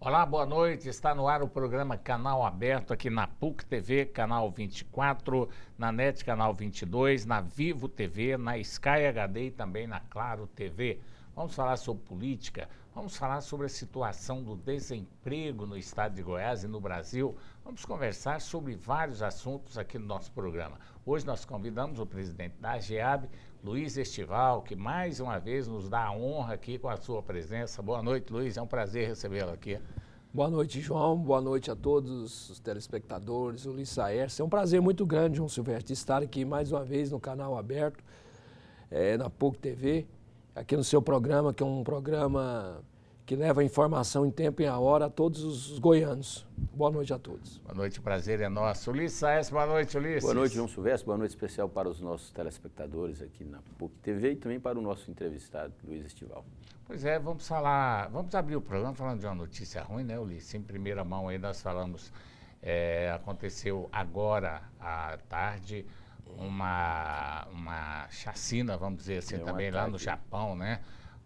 Olá, boa noite. Está no ar o programa Canal Aberto aqui na PUC TV, canal 24, na NET canal 22, na Vivo TV, na Sky HD e também na Claro TV. Vamos falar sobre política, vamos falar sobre a situação do desemprego no estado de Goiás e no Brasil. Vamos conversar sobre vários assuntos aqui no nosso programa. Hoje nós convidamos o presidente da AGEAB, Luiz Estival, que mais uma vez nos dá a honra aqui com a sua presença. Boa noite, Luiz, é um prazer recebê-lo aqui. Boa noite, João. Boa noite a todos os telespectadores, o Luiz Saércio. É um prazer muito grande, João Silvestre, estar aqui mais uma vez no canal aberto, na PUC TV, aqui no seu programa, que é um programa que leva a informação em tempo e a hora a todos os goianos. Boa noite a todos. Boa noite, o prazer é nosso. Ulisses Saércio, boa noite, Ulisses. Boa noite, João Silvestre. Boa noite especial para os nossos telespectadores aqui na PUC TV e também para o nosso entrevistado, Luiz Estival. Pois é, vamos abrir o programa falando de uma notícia ruim, né, Ulisses? Em primeira mão aí nós falamos, aconteceu agora à tarde uma chacina, vamos dizer assim, também lá no Japão, né?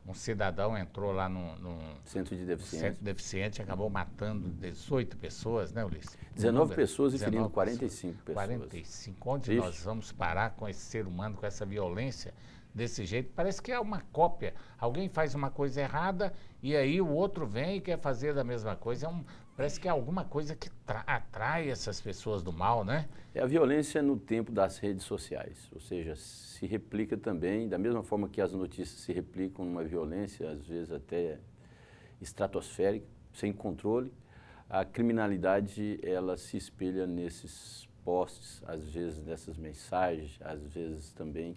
Um cidadão entrou lá no Centro de Deficientes. Centro Deficiente, acabou matando 18 pessoas, né, Ulisses? 19 pessoas e ferindo 45 pessoas. 45. Onde nós vamos parar com esse ser humano, com essa violência desse jeito? Parece que é uma cópia. Alguém faz uma coisa errada e aí o outro vem e quer fazer da mesma coisa. Parece que é alguma coisa que atrai essas pessoas do mal, né? É a violência no tempo das redes sociais, ou seja, se replica também, da mesma forma que as notícias se replicam numa violência, às vezes até estratosférica, sem controle, a criminalidade ela se espelha nesses posts, às vezes nessas mensagens, às vezes também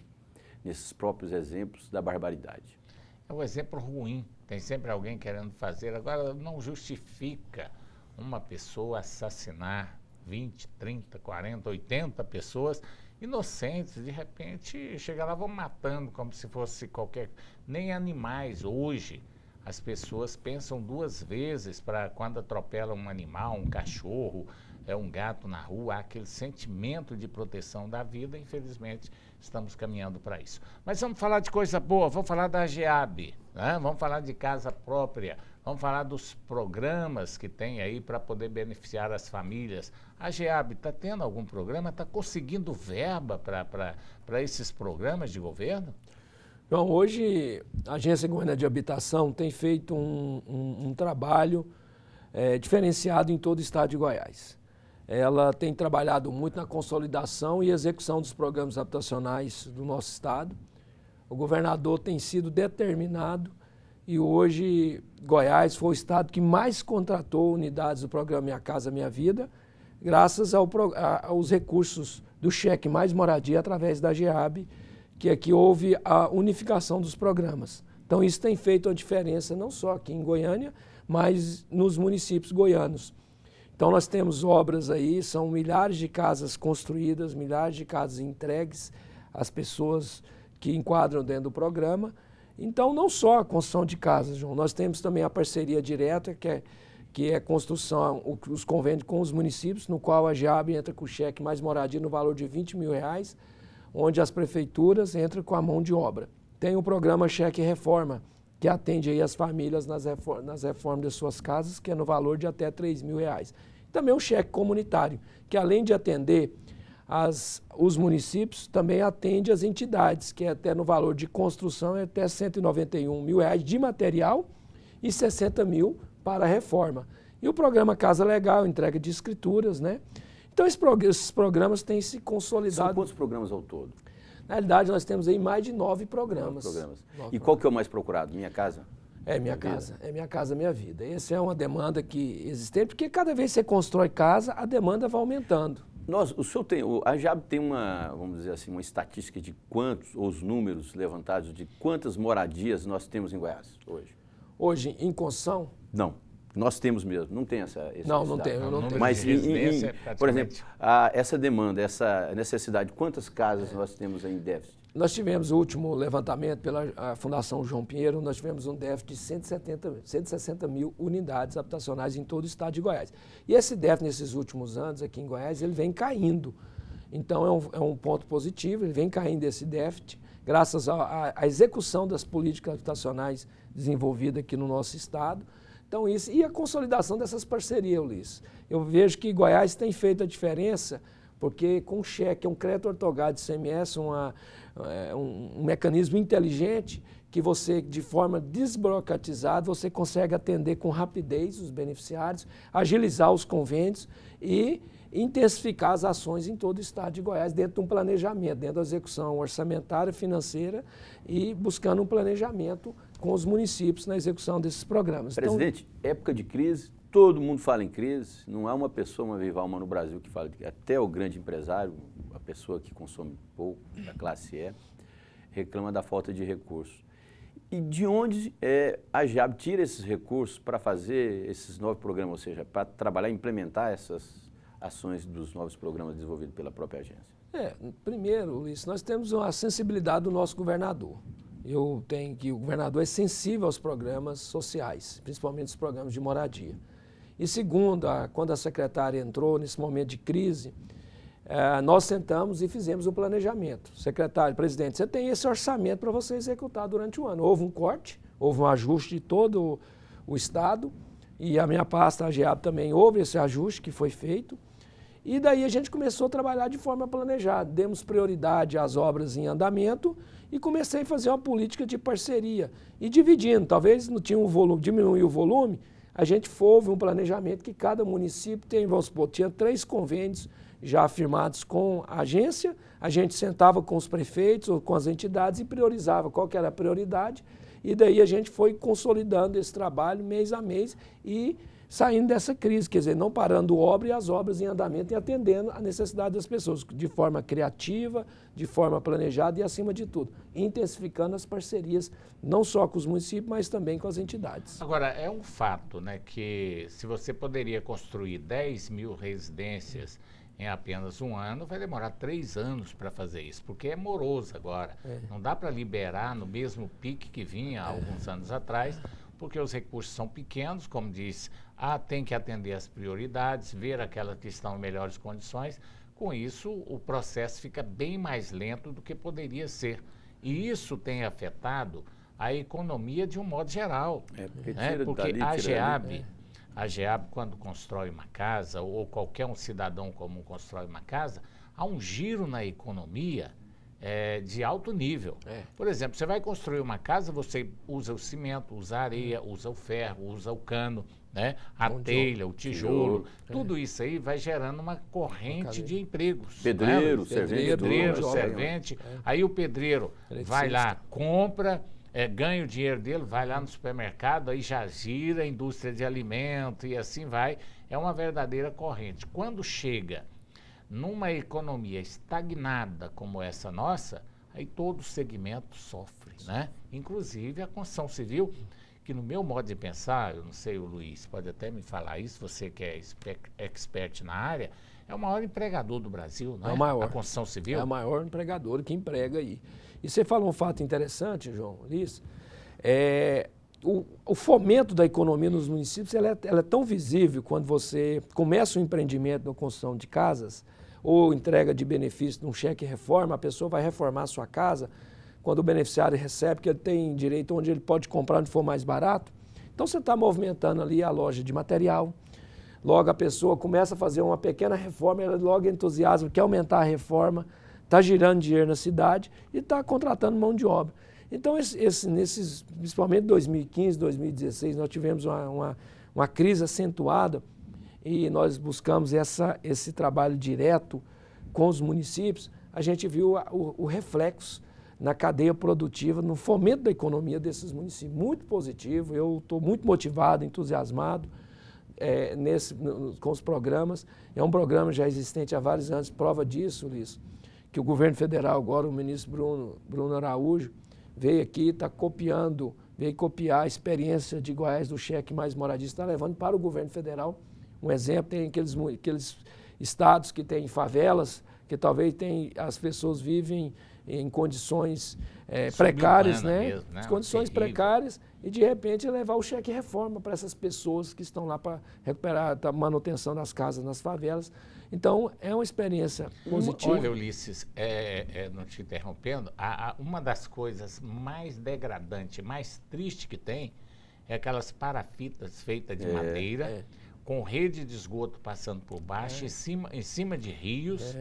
nesses próprios exemplos da barbaridade. É um exemplo ruim, tem sempre alguém querendo fazer, agora não justifica uma pessoa assassinar 20, 30, 40, 80 pessoas inocentes, de repente chega lá, vão matando como se fosse qualquer... Nem animais, hoje, as pessoas pensam duas vezes para quando atropelam um animal, um cachorro, um gato na rua, há aquele sentimento de proteção da vida, infelizmente estamos caminhando para isso. Mas vamos falar de coisa boa, vamos falar da AGEAB, né? Vamos falar de casa própria, vamos falar dos programas que tem aí para poder beneficiar as famílias. A AGEAB está tendo algum programa, está conseguindo verba para esses programas de governo? Bom, hoje a Agência Goiana de Habitação tem feito um trabalho diferenciado em todo o estado de Goiás. Ela tem trabalhado muito na consolidação e execução dos programas habitacionais do nosso estado. O governador tem sido determinado e hoje Goiás foi o estado que mais contratou unidades do programa Minha Casa Minha Vida, graças aos recursos do cheque Mais Moradia através da AGEAB, que aqui houve a unificação dos programas. Então isso tem feito a diferença não só aqui em Goiânia, mas nos municípios goianos. Então nós temos obras aí, são milhares de casas construídas, milhares de casas entregues às pessoas que enquadram dentro do programa. Então não só a construção de casas, João, nós temos também a parceria direta, que é construção, os convênios com os municípios, no qual a AGEAB entra com o cheque Mais Moradia no valor de R$20 mil, onde as prefeituras entram com a mão de obra. Tem o programa Cheque Reforma, que atende aí as famílias nas reformas de suas casas, que é no valor de até R$3 mil. Também o cheque comunitário, que além de atender os municípios, também atende as entidades, que é até no valor de construção, é até R$191 mil de material e R$60 mil para a reforma. E o programa Casa Legal, entrega de escrituras, né? Então esses programas têm se consolidado. São quantos programas ao todo? Na realidade, nós temos aí mais de 9 programas. E qual que é o mais procurado? Minha Casa? Minha Casa. É Minha Casa Minha Vida. Essa é uma demanda que existente, porque cada vez que você constrói casa, a demanda vai aumentando. A AGEAB tem vamos dizer assim, uma estatística de os números levantados de quantas moradias nós temos em Goiás hoje? Hoje, em construção? Não. Nós temos mesmo, não tem esse não tem, eu não tenho. Mas, por exemplo, essa demanda, essa necessidade, quantas casas nós temos em déficit? Nós tivemos o último levantamento pela Fundação João Pinheiro, nós tivemos um déficit de 160 mil unidades habitacionais em todo o estado de Goiás. E esse déficit, nesses últimos anos, aqui em Goiás, ele vem caindo. Então, é um ponto positivo, ele vem caindo esse déficit, graças à execução das políticas habitacionais desenvolvidas aqui no nosso estado. Então isso, e a consolidação dessas parcerias, Ulisses. Eu vejo que Goiás tem feito a diferença, porque com cheque, um crédito ortogado de ICMS, um mecanismo inteligente, que você, de forma desburocratizada, você consegue atender com rapidez os beneficiários, agilizar os convênios e intensificar as ações em todo o estado de Goiás, dentro de um planejamento, dentro da execução orçamentária, financeira e buscando um planejamento com os municípios na execução desses programas. Presidente, então, época de crise, todo mundo fala em crise, não há uma pessoa, uma viva alma no Brasil que fala de crise. Até o grande empresário, a pessoa que consome pouco, da classe E, reclama da falta de recursos. E de onde a GEAB tira esses recursos para fazer esses novos programas, ou seja, para trabalhar e implementar essas ações dos novos programas desenvolvidos pela própria agência? Primeiro, Luiz, nós temos a sensibilidade do nosso governador. Eu tenho que o governador é sensível aos programas sociais, principalmente os programas de moradia. E segundo, quando a secretária entrou nesse momento de crise, nós sentamos e fizemos um planejamento. Secretário, presidente, você tem esse orçamento para você executar durante o ano. Houve um corte, houve um ajuste de todo o estado e a minha pasta, a GEAB, também houve esse ajuste que foi feito. E daí a gente começou a trabalhar de forma planejada, demos prioridade às obras em andamento e comecei a fazer uma política de parceria e dividindo. Talvez não tinha um volume, diminuiu o volume, a gente houve um planejamento que cada município tem, vamos supor, tinha 3 convênios já firmados com a agência, a gente sentava com os prefeitos ou com as entidades e priorizava qual que era a prioridade e daí a gente foi consolidando esse trabalho mês a mês e saindo dessa crise, quer dizer, não parando obra e as obras em andamento e atendendo a necessidade das pessoas, de forma criativa, de forma planejada e, acima de tudo, intensificando as parcerias, não só com os municípios, mas também com as entidades. Agora, é um fato, né, que se você poderia construir 10 mil residências em apenas um ano, vai demorar 3 anos para fazer isso, porque é moroso agora. Não dá para liberar no mesmo pique que vinha há alguns anos atrás, porque os recursos são pequenos, como disse, tem que atender as prioridades, ver aquelas que estão em melhores condições. Com isso, o processo fica bem mais lento do que poderia ser. E isso tem afetado a economia de um modo geral. Porque a GEAB, quando constrói uma casa, ou qualquer um cidadão comum constrói uma casa, há um giro na economia de alto nível. Por exemplo, você vai construir uma casa, você usa o cimento, usa a areia, usa o ferro, usa o cano, né? A telha, o tijolo, tudo isso aí vai gerando uma corrente de empregos. Pedreiro, servente. Aí o pedreiro vai lá, compra, ganha o dinheiro dele, vai lá no supermercado, aí já gira a indústria de alimento e assim vai. É uma verdadeira corrente. Quando chega numa economia estagnada como essa nossa, aí todo segmento sofre, né? Inclusive a construção civil, que no meu modo de pensar, eu não sei, o Luiz pode até me falar isso, você que é expert na área, é o maior empregador do Brasil, não é? É o maior. A construção civil. É o maior empregador que emprega aí. E você falou um fato interessante, João, Luiz, o fomento da economia nos municípios, ela é tão visível quando você começa um empreendimento na construção de casas ou entrega de benefício num cheque reforma, a pessoa vai reformar a sua casa, quando o beneficiário recebe, que ele tem direito onde ele pode comprar onde for mais barato. Então você está movimentando ali a loja de material, logo a pessoa começa a fazer uma pequena reforma, ela logo entusiasma, quer aumentar a reforma, está girando dinheiro na cidade e está contratando mão de obra. Então, principalmente 2015, 2016, nós tivemos uma crise acentuada e nós buscamos esse trabalho direto com os municípios. A gente viu o reflexo na cadeia produtiva, no fomento da economia desses municípios. Muito positivo, eu estou muito motivado, entusiasmado com os programas. É um programa já existente há vários anos, prova disso, Luiz, que o governo federal, agora o ministro Bruno Araújo, veio aqui, está veio copiar a experiência de Goiás do cheque mais moradia, está levando para o governo federal. Um exemplo, tem aqueles estados que têm favelas, que talvez as pessoas vivem em condições precárias, né? Mesmo, né? Condições precárias, e de repente levar o cheque reforma para essas pessoas que estão lá para recuperar a manutenção das casas nas favelas. Então, é uma experiência positiva. Olha, Ulisses, não te interrompendo, uma das coisas mais degradantes, mais tristes que tem, é aquelas parafitas feitas de madeira, com rede de esgoto passando por baixo, em cima de rios,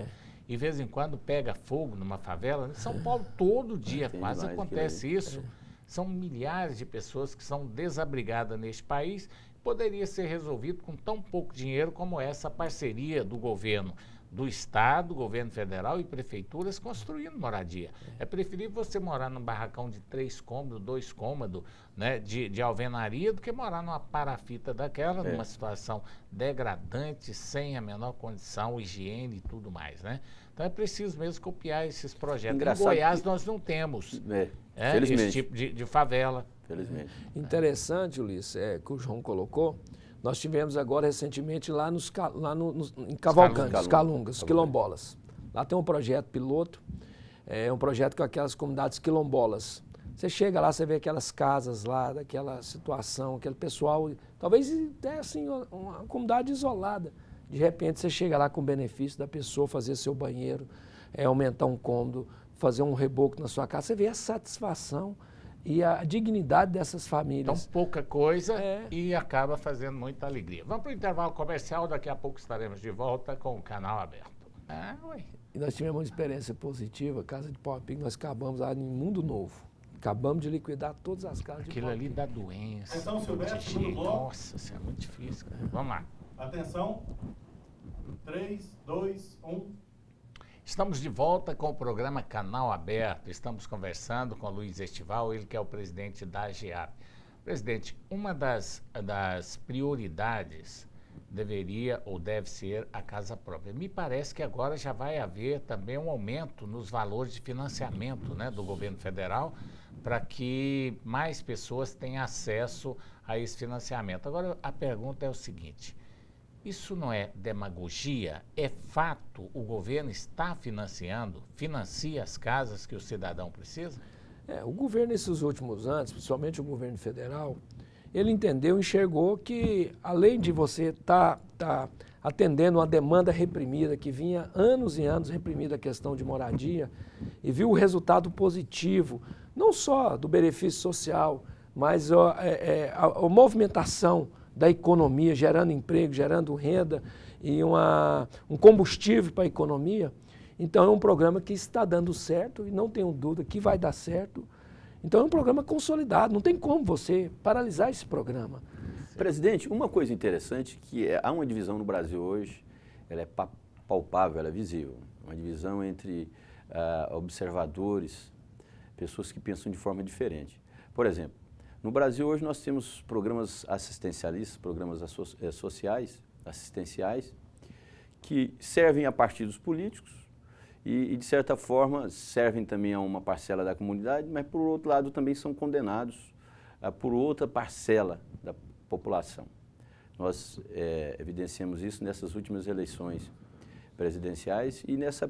e de vez em quando pega fogo numa favela. Em São Paulo, todo dia quase acontece isso. São milhares de pessoas que são desabrigadas neste país. Poderia ser resolvido com tão pouco dinheiro como essa parceria do governo do Estado, governo federal e prefeituras construindo moradia. É preferível você morar num barracão de 3 cômodos, 2 cômodos, né, de alvenaria, do que morar numa parafita daquela, numa situação degradante, sem a menor condição, higiene e tudo mais, né? Então é preciso mesmo copiar esses projetos. Em Goiás nós não temos esse tipo de favela. Felizmente. Interessante, Ulisses, que o João colocou. Nós tivemos agora recentemente lá em Cavalcante, os Calungas, quilombolas. Lá tem um projeto piloto, um projeto com aquelas comunidades quilombolas. Você chega lá, você vê aquelas casas lá, daquela situação, aquele pessoal, talvez até assim, uma comunidade isolada. De repente você chega lá com o benefício da pessoa fazer seu banheiro, aumentar um cômodo, fazer um reboco na sua casa. Você vê a satisfação e a dignidade dessas famílias. Então, pouca coisa e acaba fazendo muita alegria. Vamos para o intervalo comercial, daqui a pouco estaremos de volta com o canal aberto. E nós tivemos uma experiência positiva, Casa de Pau a Pique, nós acabamos lá em Mundo Novo. Acabamos de liquidar todas as casas de pau a pique. Aquilo ali dá doença. Atenção, Silvestre, nossa, isso é muito difícil, cara. Vamos lá. Atenção. 3, 2, 1... Estamos de volta com o programa Canal Aberto. Estamos conversando com o Luiz Estival, ele que é o presidente da AGEAP. Presidente, uma das prioridades deveria ou deve ser a casa própria. Me parece que agora já vai haver também um aumento nos valores de financiamento, né, do governo federal, para que mais pessoas tenham acesso a esse financiamento. Agora, a pergunta é o seguinte: isso não é demagogia? É fato, o governo está financia as casas que o cidadão precisa? O governo, nesses últimos anos, principalmente o governo federal, ele entendeu, enxergou que, além de você estar atendendo uma demanda reprimida, que vinha anos e anos reprimida a questão de moradia, e viu o resultado positivo, não só do benefício social, mas a movimentação da economia, gerando emprego, gerando renda e um combustível para a economia. Então é um programa que está dando certo e não tenho dúvida que vai dar certo. Então é um programa consolidado, não tem como você paralisar esse programa. Presidente, uma coisa interessante que há uma divisão no Brasil hoje, ela é palpável, ela é visível. Uma divisão entre observadores, pessoas que pensam de forma diferente. Por exemplo, no Brasil hoje nós temos programas assistencialistas, programas sociais, assistenciais, que servem a partidos políticos e de certa forma servem também a uma parcela da comunidade, mas por outro lado também são condenados por outra parcela da população. Nós evidenciamos isso nessas últimas eleições presidenciais e nesse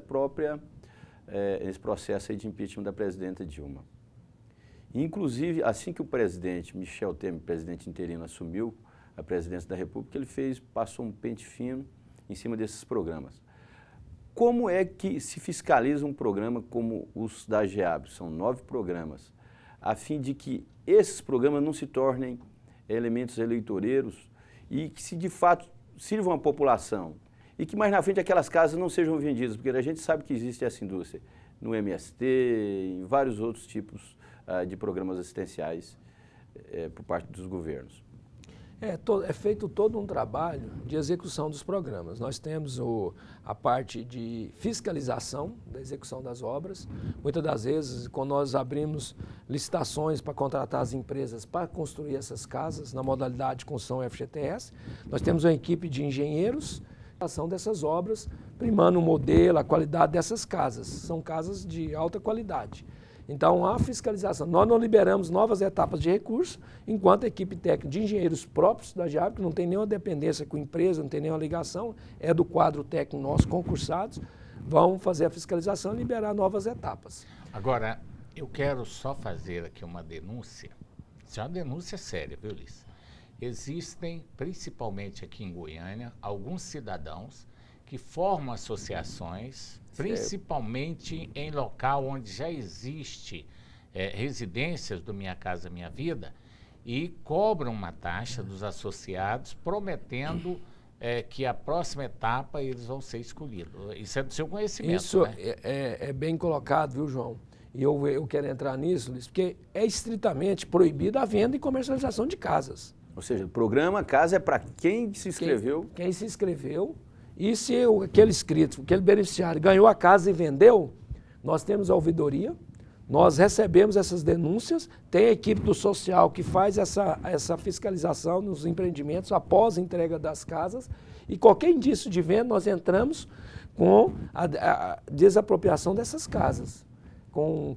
processo aí de impeachment da presidenta Dilma. Inclusive, assim que o presidente Michel Temer, presidente interino, assumiu a presidência da República, ele passou um pente fino em cima desses programas. Como é que se fiscaliza um programa como os da AGEAP? São 9 programas, a fim de que esses programas não se tornem elementos eleitoreiros e que, se de fato sirvam à população e que mais na frente aquelas casas não sejam vendidas, porque a gente sabe que existe essa indústria no MST, em vários outros tipos de programas assistenciais por parte dos governos. É feito todo um trabalho de execução dos programas. Nós temos a parte de fiscalização da execução das obras. Muitas das vezes, quando nós abrimos licitações para contratar as empresas para construir essas casas, na modalidade de construção FGTS, nós temos uma equipe de engenheiros ação dessas obras, primando o modelo, a qualidade dessas casas. São casas de alta qualidade. Então, a fiscalização. Nós não liberamos novas etapas de recurso, enquanto a equipe técnica de engenheiros próprios da AGEAP, que não tem nenhuma dependência com a empresa, não tem nenhuma ligação, é do quadro técnico nossos concursados, vão fazer a fiscalização e liberar novas etapas. Agora, eu quero só fazer aqui uma denúncia. Isso é uma denúncia séria, viu, Ulisses? Existem, principalmente aqui em Goiânia, alguns cidadãos que formam associações, principalmente em local onde já existe residências do Minha Casa Minha Vida, e cobram uma taxa dos associados, prometendo que a próxima etapa eles vão ser escolhidos. Isso é do seu conhecimento, Isso né? é bem colocado, viu, João? E eu quero entrar nisso, Luiz, porque é estritamente proibida a venda e comercialização de casas. Ou seja, o programa Casa é para quem se inscreveu. Quem se inscreveu. E se aquele inscrito, aquele beneficiário ganhou a casa e vendeu, nós temos a ouvidoria, nós recebemos essas denúncias, tem a equipe do social que faz essa fiscalização nos empreendimentos após a entrega das casas, e qualquer indício de venda nós entramos com a desapropriação dessas casas.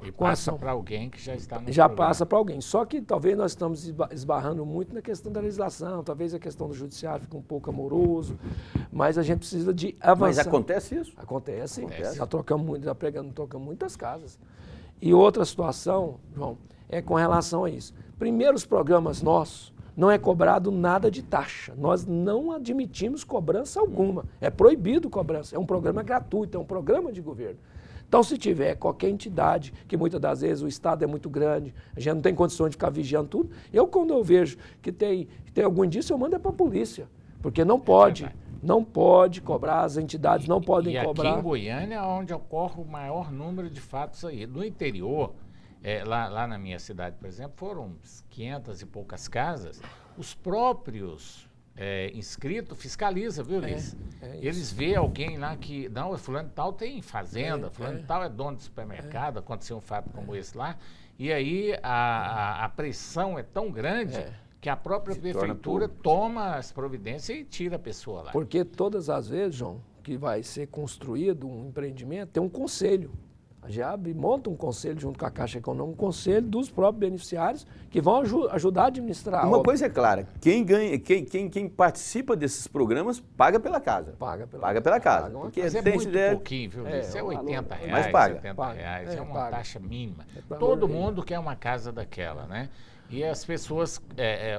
E passa para alguém que já está no Já programa. passa para alguém. Só que talvez nós estamos esbarrando muito na questão da legislação, talvez a questão do judiciário fique um pouco amoroso, mas a gente precisa de avançar. Mas acontece isso? Acontece. Acontece. Já trocamos muito, já tocamos muitas casas. E outra situação, João, é com relação a isso. Primeiro, os programas nossos, não é cobrado nada de taxa. Nós não admitimos cobrança alguma. É proibido cobrança. É um programa gratuito, é um programa de governo. Então, se tiver qualquer entidade, que muitas das vezes o Estado é muito grande, a gente não tem condições de ficar vigiando tudo, quando eu vejo que tem algum indício, eu mando para a polícia. Porque não pode. Não pode cobrar, as entidades não podem cobrar. Aqui em Goiânia é onde ocorre o maior número de fatos aí. No interior, lá na minha cidade, por exemplo, foram 500 e poucas casas. Os próprios inscritos fiscalizam, viu, Liz? Eles veem alguém lá que, não, fulano de tal tem fazenda, fulano de tal é dono de supermercado, aconteceu um fato como esse lá, e aí a pressão é tão grande que a própria prefeitura toma as providências e tira a pessoa lá. Porque todas as vezes, João, que vai ser construído um empreendimento, tem um conselho. A GEAB monta um conselho junto com a Caixa Econômica, um conselho dos próprios beneficiários que vão ajudar a administrar. Uma coisa é clara, quem participa desses programas paga pela casa. Paga pela casa. Paga Porque Mas é tem muito ideia... pouquinho, viu? Isso é R$80, Mas paga. 70 reais, é uma paga. taxa mínima. Pra Todo morrer. mundo quer uma casa daquela, né? E as pessoas,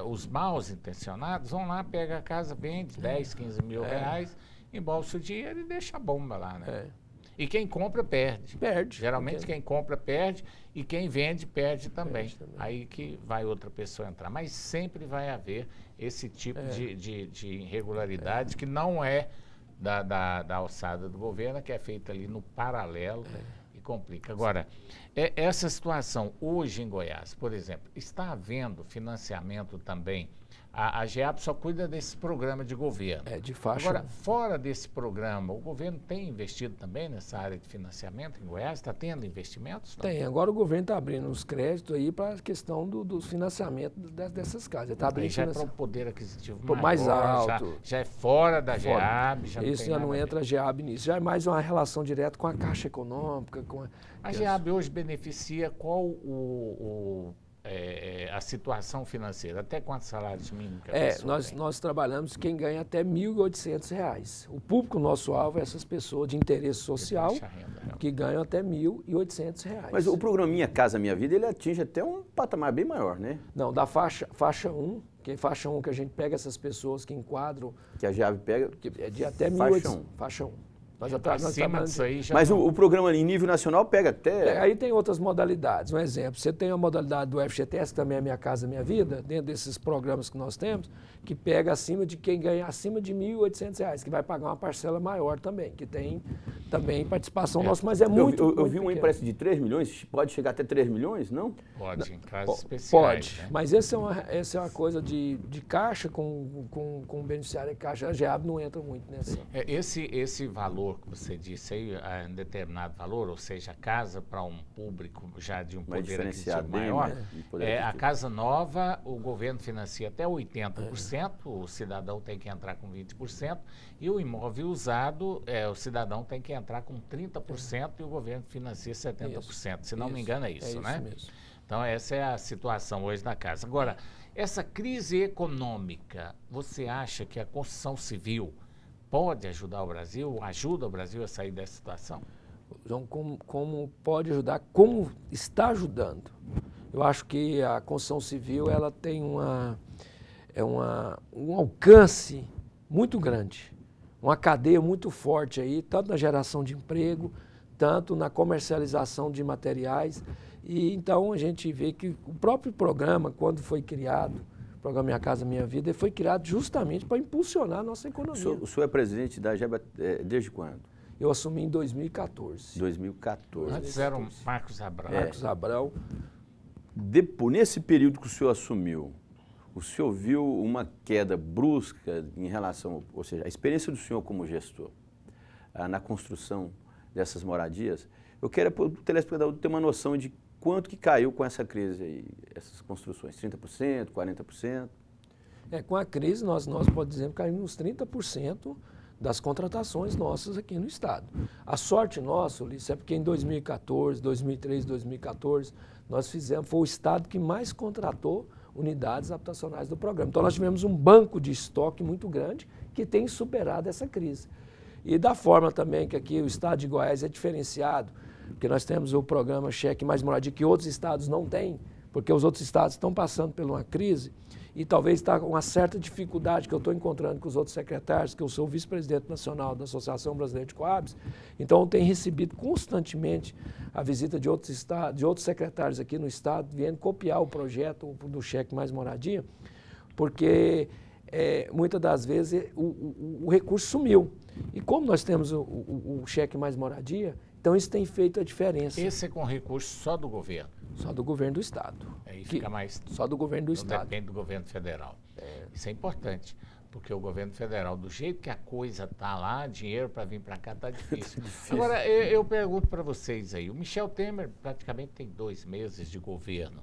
os mal intencionados, vão lá, pegam a casa, vende 10, 15 mil reais, embolsa o dinheiro e deixa a bomba lá, né? E quem compra, perde. Perde. Geralmente quem compra, perde, e quem vende, perde também. Perde também. Aí que vai outra pessoa entrar. Mas sempre vai haver esse tipo de irregularidade que não é da alçada do governo, que é feita ali no paralelo e complica. Agora, essa situação hoje em Goiás, por exemplo, está havendo financiamento também. A GEAB só cuida desse programa de governo. De faixa. Agora, fora desse programa, o governo tem investido também nessa área de financiamento em Goiás? Está tendo investimentos? Não? Tem. Agora o governo está abrindo os créditos aí para a questão do financiamento dessas casas. Tá abrindo Aí já é para o poder aquisitivo mais maior, alto. Já é fora da GEAB. Isso já não entra a GEAB nisso. Já é mais uma relação direta com a Caixa Econômica. A GEAB hoje beneficia qual a situação financeira? Até quantos salários mínimos que a pessoa tem? Nós trabalhamos quem ganha até R$ 1.800. O público nosso alvo é essas pessoas de interesse social que ganham até R$ 1.800. Mas o programinha Casa Minha Vida, ele atinge até um patamar bem maior, né? Não, da faixa 1, que é faixa 1 que a gente pega essas pessoas que enquadram, Que a GEAB pega... que é de até Faixa 1.800. Faixa 1. Nós Acima disso aí já Mas não. o programa em nível nacional pega até... Aí tem outras modalidades. Um exemplo, você tem a modalidade do FGTS, que também é Minha Casa Minha Vida, dentro desses programas que nós temos, que pega acima de quem ganha acima de R$ 1.800, que vai pagar uma parcela maior também, que tem também participação nossa, mas é muito Eu vi um pequeno. empréstimo de 3 milhões, pode chegar até 3 milhões, não? Pode, em casos Pode, especiais. Né? mas essa é uma coisa de caixa com o beneficiário de caixa. A GEAB não entra muito nessa. Esse valor que você disse aí, um determinado valor, ou seja, casa para um público já de um Mais poder diferenciado, aquisitivo bem, maior, né? De poder a aquisitivo. casa nova, o governo financia até 80%, o cidadão tem que entrar com 20%, e o imóvel usado, o cidadão tem que entrar com 30% e o governo financia 70%. Se não me engano, é isso, né? Mesmo. Então, essa é a situação hoje da casa. Agora, essa crise econômica, você acha que a construção civil pode ajudar o Brasil, ajuda o Brasil a sair dessa situação? Então, como pode ajudar, como está ajudando. Eu acho que a construção civil ela tem um alcance muito grande, uma cadeia muito forte aí, tanto na geração de emprego, tanto na comercialização de materiais. E então a gente vê que o próprio programa, quando foi criado, o programa Minha Casa Minha Vida, ele foi criado justamente para impulsionar a nossa economia. O senhor é presidente da AGEB desde quando? Eu assumi em 2014. 2014. Antes era o Marcos Abrão. Marcos Abrão. Nesse período que o senhor assumiu, o senhor viu uma queda brusca em relação, ou seja, a experiência do senhor como gestor na construção dessas moradias? Eu quero para o telespectador ter uma noção de quanto que caiu com essa crise aí, essas construções, 30%, 40%? Com a crise, nós podemos dizer que caímos uns 30% das contratações nossas aqui no Estado. A sorte nossa, Ulisses, é porque em 2014, 2013, 2014, foi o Estado que mais contratou unidades habitacionais do programa. Então, nós tivemos um banco de estoque muito grande que tem superado essa crise. E da forma também que aqui o Estado de Goiás é diferenciado, porque nós temos o programa Cheque Mais Moradia, que outros estados não têm, porque os outros estados estão passando por uma crise e talvez está com uma certa dificuldade que eu estou encontrando com os outros secretários, que eu sou vice-presidente nacional da Associação Brasileira de Coabs, então eu tenho recebido constantemente a visita de outros estados, de outros secretários aqui no estado, vindo copiar o projeto do Cheque Mais Moradia, porque muitas das vezes o recurso sumiu. E como nós temos o Cheque Mais Moradia, então isso tem feito a diferença. Esse é com recurso só do governo? Só do governo do Estado. Aí fica mais... Só do governo do Estado. Depende do governo federal. Isso é importante, porque o governo federal, do jeito que a coisa está lá, dinheiro para vir para cá está difícil. Agora, eu pergunto para vocês aí, o Michel Temer praticamente tem 2 meses de governo.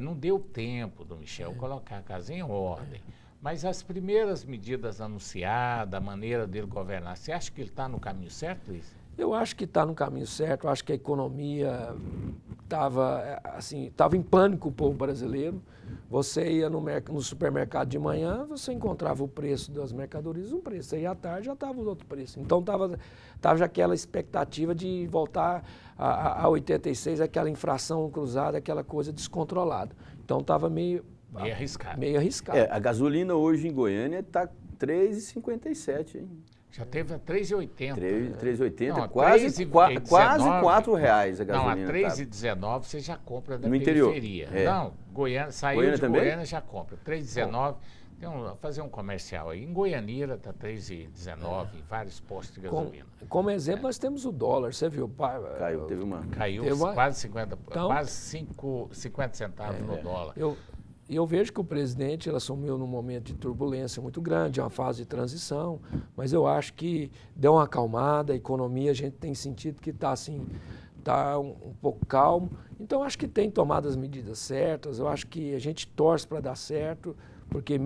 Não deu tempo do Michel colocar a casa em ordem. Mas as primeiras medidas anunciadas, a maneira dele governar, você acha que ele está no caminho certo, Luiz? Eu acho que está no caminho certo, eu acho que a economia estava em pânico, o povo brasileiro. Você ia no supermercado de manhã, você encontrava o preço das mercadorias, um preço. Você ia à tarde, já estava o outro preço. Então estava já aquela expectativa de voltar a 86, aquela infração cruzada, aquela coisa descontrolada. Então estava meio arriscado. A gasolina hoje em Goiânia está R$ 3,57, hein? Já teve a 3,80. 3,80, quase R$ 4 reais a gasolina. Não, a 3,19 você já compra da no periferia. Interior. Não, Goiânia, saiu de Goiânia já compra. 3,19. Fazer um comercial aí. Em Goianira está 3,19 em vários postos de gasolina. Como exemplo, nós temos o dólar, você viu? Caiu quase 50, então, quase 50 centavos no dólar. Eu vejo que o presidente ele assumiu num momento de turbulência muito grande, uma fase de transição, mas eu acho que deu uma acalmada, a economia a gente tem sentido que está assim, um pouco calmo. Então acho que tem tomado as medidas certas, eu acho que a gente torce para dar certo, porque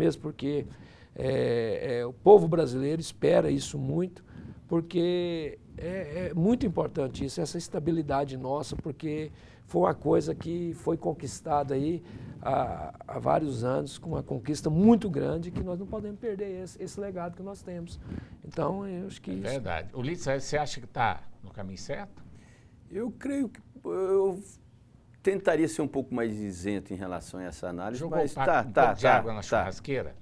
o povo brasileiro espera isso muito, porque é muito importante isso, essa estabilidade nossa, porque foi uma coisa que foi conquistada aí há vários anos, com uma conquista muito grande, que nós não podemos perder esse legado que nós temos. Então, eu acho que... Verdade. Ulisses, você acha que está no caminho certo? Eu creio que... Eu tentaria ser um pouco mais isento em relação a essa análise, mas pouco de água na churrasqueira?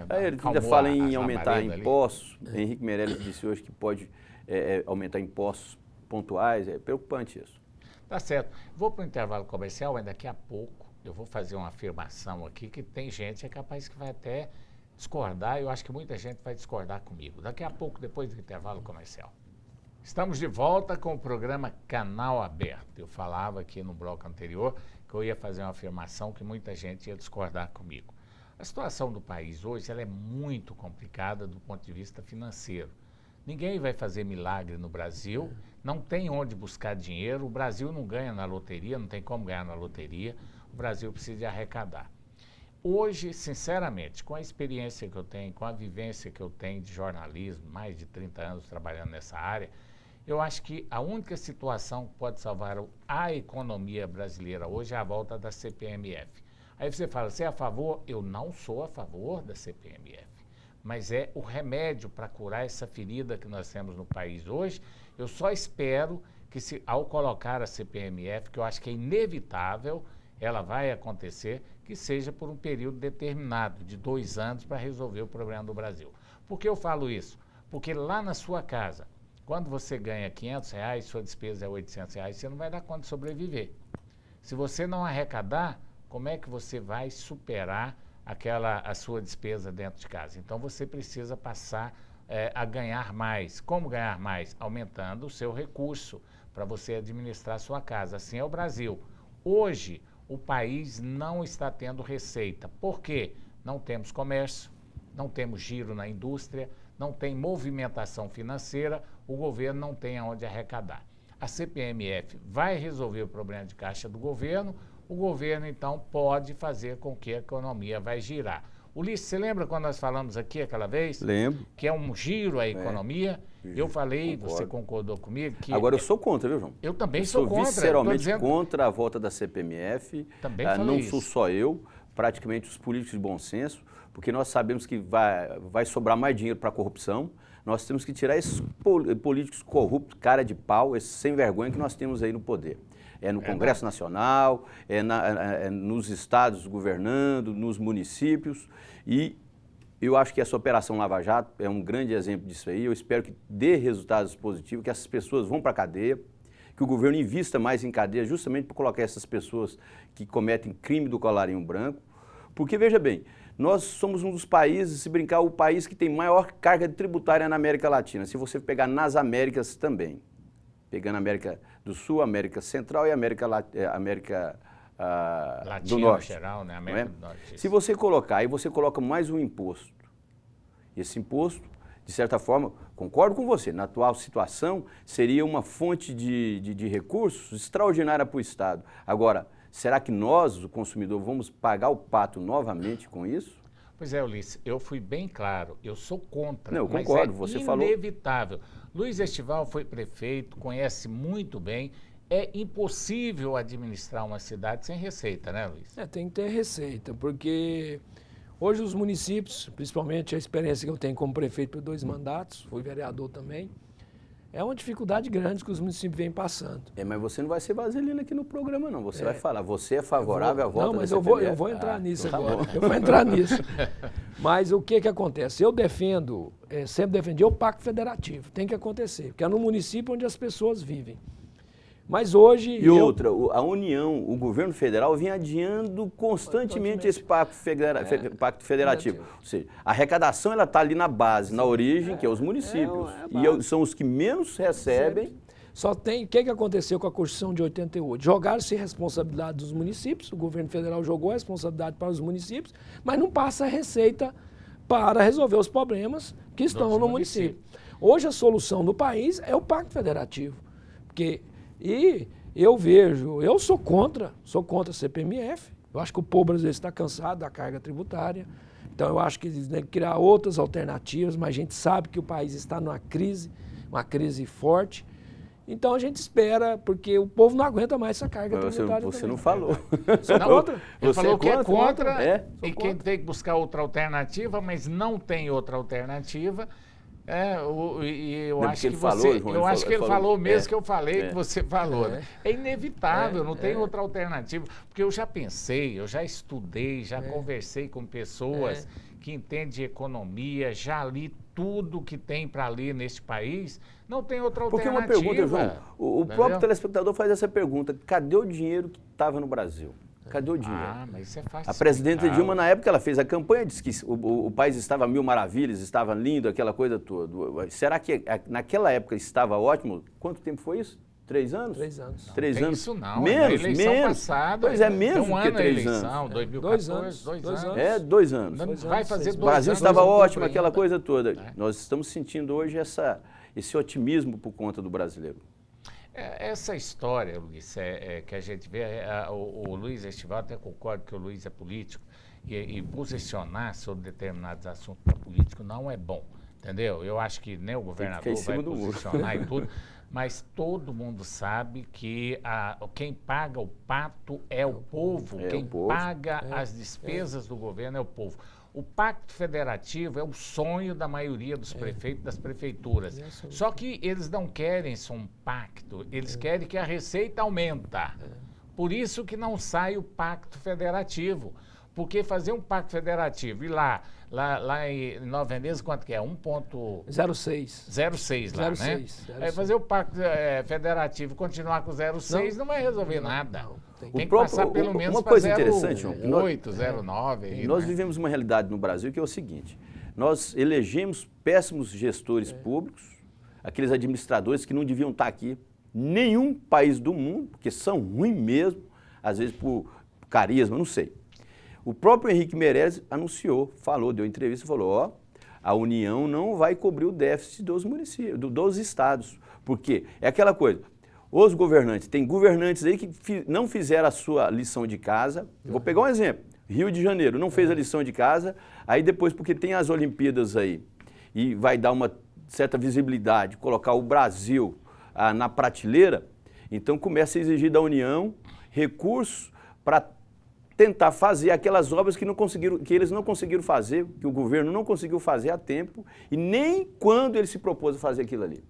Aí ele ainda fala em aumentar impostos. Henrique Meirelles disse hoje que pode aumentar impostos pontuais. É preocupante isso. Tá certo. Vou para o intervalo comercial, mas daqui a pouco eu vou fazer uma afirmação aqui que tem gente capaz que vai até discordar. Eu acho que muita gente vai discordar comigo. Daqui a pouco, depois do intervalo comercial. Estamos de volta com o programa Canal Aberto. Eu falava aqui no bloco anterior que eu ia fazer uma afirmação que muita gente ia discordar comigo. A situação do país hoje ela é muito complicada do ponto de vista financeiro. Ninguém vai fazer milagre no Brasil, não tem onde buscar dinheiro, o Brasil não ganha na loteria, não tem como ganhar na loteria, o Brasil precisa de arrecadar. Hoje, sinceramente, com a experiência que eu tenho, com a vivência que eu tenho de jornalismo, mais de 30 anos trabalhando nessa área, eu acho que a única situação que pode salvar a economia brasileira hoje é a volta da CPMF. Aí você fala, você é a favor? Eu não sou a favor da CPMF. Mas é o remédio para curar essa ferida que nós temos no país hoje. Eu só espero que, ao colocar a CPMF, que eu acho que é inevitável, ela vai acontecer, que seja por um período determinado, de 2 anos, para resolver o problema do Brasil. Por que eu falo isso? Porque lá na sua casa, quando você ganha R$500, sua despesa é R$800, você não vai dar conta de sobreviver. Se você não arrecadar, como é que você vai superar a sua despesa dentro de casa? Então você precisa passar a ganhar mais. Como ganhar mais? Aumentando o seu recurso para você administrar a sua casa. Assim é o Brasil. Hoje, o país não está tendo receita. Por quê? Não temos comércio, não temos giro na indústria, não tem movimentação financeira, o governo não tem aonde arrecadar. A CPMF vai resolver o problema de caixa do governo, o governo, então, pode fazer com que a economia vai girar. Ulisses, você lembra quando nós falamos aqui aquela vez? Lembro. Que é um giro a economia. Eu falei, concordo. Você concordou comigo? Que Agora, eu sou contra, viu, João? Eu também Eu sou contra. visceralmente contra a volta da CPMF. Também Não isso. sou só eu, praticamente os políticos de bom senso, porque nós sabemos que vai sobrar mais dinheiro para a corrupção. Nós temos que tirar esses políticos corruptos, cara de pau, esses sem vergonha que nós temos aí no poder. É no Congresso Nacional, nos estados governando, nos municípios. E eu acho que essa Operação Lava Jato é um grande exemplo disso aí. Eu espero que dê resultados positivos, que essas pessoas vão para a cadeia, que o governo invista mais em cadeia justamente para colocar essas pessoas que cometem crime do colarinho branco. Porque, veja bem, nós somos um dos países, se brincar, o país que tem maior carga tributária na América Latina. Se você pegar nas Américas também. Pegando a América do Sul, América Central e América do Norte. Geral, né? América do Norte. Se você colocar, aí você coloca mais um imposto. Esse imposto, de certa forma, concordo com você, na atual situação, seria uma fonte de recursos extraordinária para o Estado. Agora, será que nós, o consumidor, vamos pagar o pato novamente com isso? Pois é, Ulisses, eu fui bem claro, eu sou contra, Não, eu mas concordo, é você falou. inevitável. Luiz Estival foi prefeito, conhece muito bem, é impossível administrar uma cidade sem receita, né, Luiz? Tem que ter receita, porque hoje os municípios, principalmente a experiência que eu tenho como prefeito por 2 mandatos, fui vereador também, é uma dificuldade grande que os municípios vêm passando. Mas você não vai ser vaselina aqui no programa, não. Você vai falar, você é favorável à volta Não, mas da eu CPMF? vou entrar nisso então tá agora. bom. Eu vou entrar nisso. Mas o que acontece? Eu defendo, sempre defendi o Pacto Federativo. Tem que acontecer, porque é no município onde as pessoas vivem. Mas hoje... E outra, a União, o governo federal vinha adiando constantemente esse pacto federativo. Ou seja, a arrecadação está ali na base, na origem, que é os municípios. E são os que menos recebem. Só tem... O que aconteceu com a Constituição de 88? Jogaram-se responsabilidade dos municípios, o governo federal jogou a responsabilidade para os municípios, mas não passa a receita para resolver os problemas que estão no município. Hoje a solução do país é o Pacto Federativo. E eu vejo, eu sou contra a CPMF. Eu acho que o povo brasileiro está cansado da carga tributária. Então eu acho que eles têm que criar outras alternativas, mas a gente sabe que o país está numa crise, uma crise forte. Então a gente espera, porque o povo não aguenta mais essa carga tributária. Você não falou. Sou contra. Ele falou que é contra, Sou e quem tem que buscar outra alternativa, mas não tem outra alternativa. Eu acho que você, eu acho que ele falou mesmo que eu falei que você falou. Né? É inevitável, não tem outra alternativa. Porque eu já pensei, eu já estudei, já conversei com pessoas que entendem de economia, já li tudo que tem para ler neste país. Não tem outra alternativa. Porque uma pergunta, João, o próprio telespectador faz essa pergunta: cadê o dinheiro que estava no Brasil? Cadê o dinheiro? Mas isso é fácil. A presidenta Dilma, na época, ela fez a campanha, disse que o país estava a mil maravilhas, estava lindo, aquela coisa toda. Será que naquela época estava ótimo? Quanto tempo foi isso? 3 anos? 3 anos. 3 anos. Isso não. Menos, na eleição menos. Passada, Pois é, menos do que 3 eleição, anos. 2014, 2 anos. 2 anos. Vai fazer 2 anos. O Brasil estava ótimo, ainda. aquela coisa toda. Nós estamos sentindo hoje esse otimismo por conta do brasileiro. Essa história, Luiz, que a gente vê, o Luiz Estival, até concordo que o Luiz é político, e posicionar sobre determinados assuntos para político não é bom, entendeu? Eu acho que nem o governador vai posicionar e tudo, mas todo mundo sabe que quem paga o pato é o povo, quem paga as despesas do governo é o povo. O Pacto Federativo é o sonho da maioria dos prefeitos, das prefeituras. Só que eles não querem só um pacto, eles querem que a receita aumenta. Por isso que não sai o Pacto Federativo. Porque fazer um pacto federativo e lá em Nova Veneza, quanto que é? 0,6. 0,6 lá, 0,6, né? 0,6. Aí fazer o pacto federativo e continuar com 0,6 não vai resolver nada. não, tem Tem O que próprio- passar pelo menos uma para coisa interessante, João, que nós- 0,8, 0,9. aí, Nós né? vivemos uma realidade no Brasil que é o seguinte: nós elegemos péssimos gestores públicos, aqueles administradores que não deviam estar aqui, nenhum país do mundo, porque são ruins mesmo, às vezes por carisma, não sei. O próprio Henrique Meirelles anunciou, falou, deu entrevista e falou: ó, a União não vai cobrir o déficit dos municípios, dos estados. Porque é aquela coisa, os governantes, tem governantes aí que não fizeram a sua lição de casa. Eu vou pegar um exemplo: Rio de Janeiro não fez a lição de casa, aí depois, porque tem as Olimpíadas aí, e vai dar uma certa visibilidade, colocar o Brasil na prateleira, então começa a exigir da União recursos para tentar fazer aquelas obras que eles não conseguiram fazer, que o governo não conseguiu fazer a tempo, e nem quando ele se propôs a fazer aquilo ali.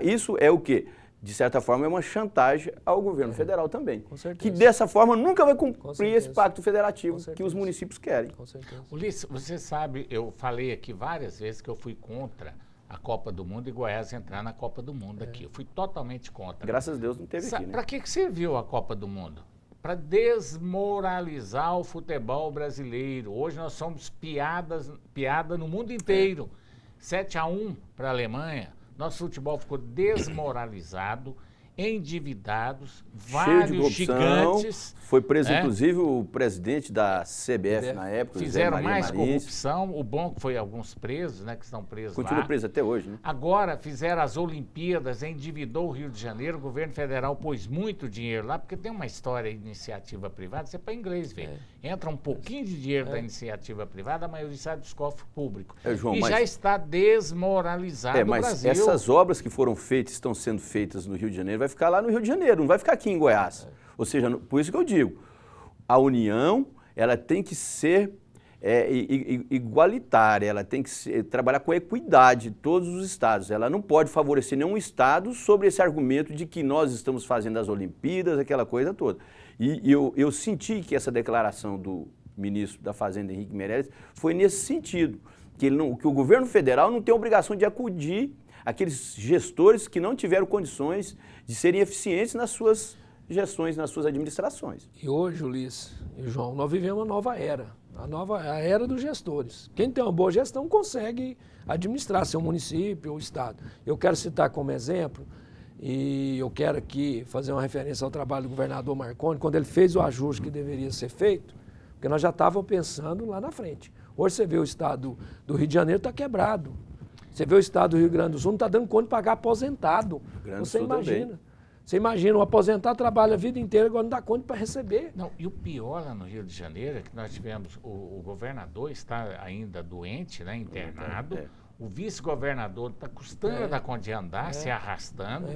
Isso é o quê? De certa forma, é uma chantagem ao governo federal também. Com certeza. Que dessa forma nunca vai Com cumprir certeza. esse pacto federativo Com certeza. que os municípios querem. Com certeza. Ulisses, você sabe, eu falei aqui várias vezes que eu fui contra a Copa do Mundo e Goiás entrar na Copa do Mundo aqui. Eu fui totalmente contra. Graças a Deus não teve aqui, né? Para que serviu a Copa do Mundo? Para desmoralizar o futebol brasileiro. Hoje nós somos piada no mundo inteiro. 7-1 para a Alemanha. Nosso futebol ficou desmoralizado, endividados, Cheio de vários corrupção. gigantes. Foi preso, né? inclusive, o presidente da CBF na época, Fizeram José Maria mais Marins. corrupção. O bom que foi alguns presos, né, que estão presos Continua lá. preso até hoje, né? Agora fizeram as Olimpíadas, endividou o Rio de Janeiro, o governo federal pôs muito dinheiro lá, porque tem uma história de iniciativa privada, isso é para inglês ver. Entra um pouquinho de dinheiro da iniciativa privada, a maioria sai dos cofres públicos. João, e mas- já está desmoralizado o Mas Brasil. essas obras que foram feitas, estão sendo feitas no Rio de Janeiro, vai ficar lá no Rio de Janeiro, não vai ficar aqui em Goiás. Ou seja, por isso que eu digo, a União, ela tem que ser igualitária, ela tem que trabalhar com equidade de todos os estados. Ela não pode favorecer nenhum estado sobre esse argumento de que nós estamos fazendo as Olimpíadas, aquela coisa toda. E eu senti que essa declaração do ministro da Fazenda, Henrique Meirelles, foi nesse sentido, que o governo federal não tem obrigação de acudir aqueles gestores que não tiveram condições de serem eficientes nas suas gestões, nas suas administrações. E hoje, Ulisses e João, nós vivemos uma nova era. A era dos gestores. Quem tem uma boa gestão consegue administrar seu município ou estado. Eu quero citar como exemplo, e eu quero aqui fazer uma referência ao trabalho do governador Marconi, quando ele fez o ajuste que deveria ser feito, porque nós já estávamos pensando lá na frente. Hoje você vê o estado do Rio de Janeiro está quebrado. Você vê o estado do Rio Grande do Sul não está dando conta de pagar aposentado. Grande do Você Sul imagina. também. Você imagina, um aposentado trabalha a vida inteira, agora não dá conta para receber. Não, e o pior lá no Rio de Janeiro é que nós tivemos, o governador está ainda doente, né, internado, o vice-governador está custando a dar conta de andar, se arrastando,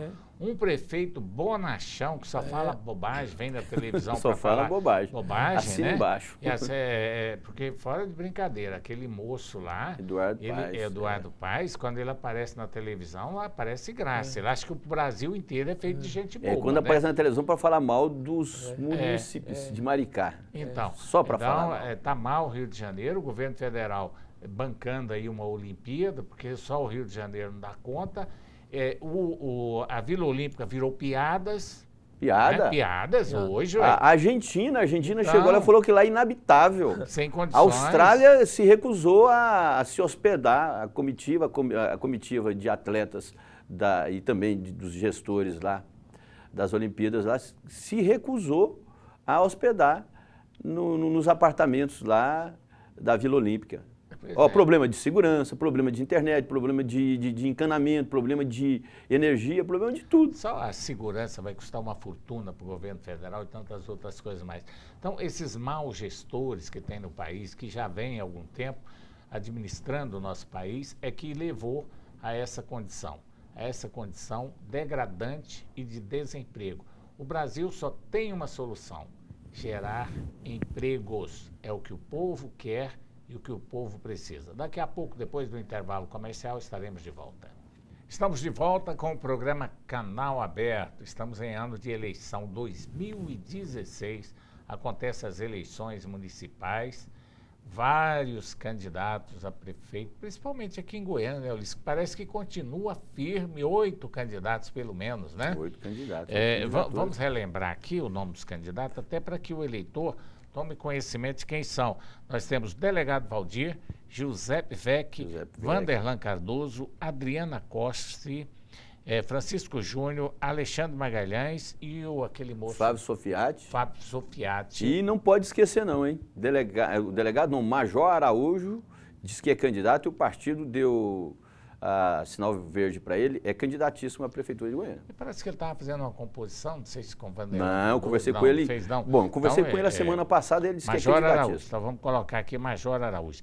um prefeito bonachão que só fala bobagem, vem da televisão Só para fala falar bobagem. bobagem, Assina né? embaixo. E porque fora de brincadeira, aquele moço lá, Eduardo Paes, Paes, quando ele aparece na televisão, lá aparece graça. Ele acha que o Brasil inteiro é feito de gente boa. quando né? aparece na televisão para falar mal dos municípios de Maricá. Então, Só para falar mal. Está mal o Rio de Janeiro, o governo federal bancando aí uma Olimpíada, porque só o Rio de Janeiro não dá conta. A Vila Olímpica virou piadas. Piada? Né? Piadas hoje. A Argentina Então, chegou lá e falou que lá é inabitável. Sem A condições. Austrália se recusou a se hospedar, a comitiva de atletas e também dos gestores lá das Olimpíadas lá, se recusou a hospedar nos apartamentos lá da Vila Olímpica. Problema de segurança, problema de internet, problema de encanamento, problema de energia, problema de tudo. Só a segurança vai custar uma fortuna para o governo federal e tantas outras coisas mais. Então, esses maus gestores que tem no país, que já vem há algum tempo administrando o nosso país, é que levou a essa condição degradante e de desemprego. O Brasil só tem uma solução: gerar empregos. É o que o povo quer e o que o povo precisa. Daqui a pouco, depois do intervalo comercial, estaremos de volta. Estamos de volta com o programa Canal Aberto. Estamos em ano de eleição 2016. acontecem as eleições municipais, vários candidatos a prefeito, principalmente aqui em Goiânia, né, Ulisses? Parece que continua firme, 8 candidatos pelo menos, né? 8 candidatos. Vamos relembrar aqui o nome dos candidatos, até para que o eleitor tome conhecimento de quem são. Nós temos o delegado Valdir, Giuseppe Vec, Vanderlan Cardoso, Adriana Costa, Francisco Júnior, Alexandre Magalhães e aquele moço... Flávio Sofiati. Fábio Sofiati. E não pode esquecer não, hein? O delegado, não, Major Araújo, disse que é candidato e o partido deu sinal verde para ele, é candidatíssimo à Prefeitura de Goiânia. E parece que ele estava fazendo uma composição, não sei se com Vanderlan. Não, eu conversei não, com ele. Não fez, não. Bom, conversei então, com ele a semana passada, ele disse Major que é candidatíssimo. Araújo, então vamos colocar aqui Major Araújo.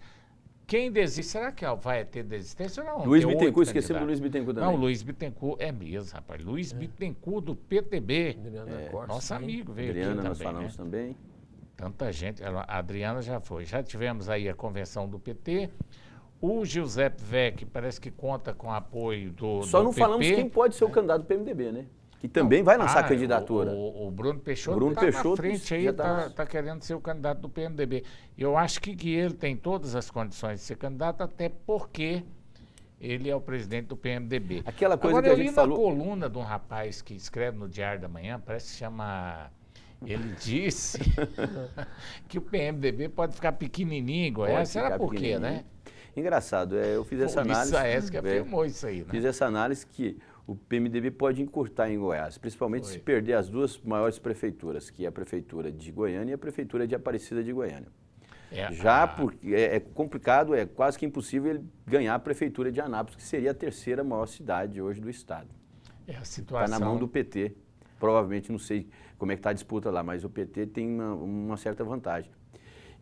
Quem desiste, será que vai ter desistência ou não? Luiz Bittencourt, esquecemos do Luiz Bittencourt também. Não, Luiz Bittencourt é mesmo, rapaz. Luiz Bittencourt do PTB. Nosso amigo veio Adriana, aqui também, nós falamos também. Tanta gente, a Adriana já foi. Já tivemos aí a convenção do PT. O Giuseppe Vec parece que conta com apoio do Só não PP. falamos quem pode ser o candidato do PMDB, né? Que também vai lançar candidatura. O Bruno Peixoto Bruno está Peixoto na frente aí, já tá está querendo ser o candidato do PMDB. Eu acho que ele tem todas as condições de ser candidato, até porque ele é o presidente do PMDB. Aquela coisa Agora, que a gente falou... falou... eu li na coluna de um rapaz que escreve no Diário da Manhã, parece que chama... Ele disse que o PMDB pode ficar pequenininho em Goiás. Será por quê, né? Engraçado, eu fiz essa análise... Isso, que afirmou isso aí, né? Fiz essa análise que o PMDB pode encurtar em Goiás, principalmente se perder as duas maiores prefeituras, que é a Prefeitura de Goiânia e a Prefeitura de Aparecida de Goiânia. Porque é complicado, é quase que impossível ele ganhar a Prefeitura de Anápolis, que seria a terceira maior cidade hoje do estado. A situação... Está na mão do PT. Provavelmente, não sei como é que está a disputa lá, mas o PT tem uma certa vantagem.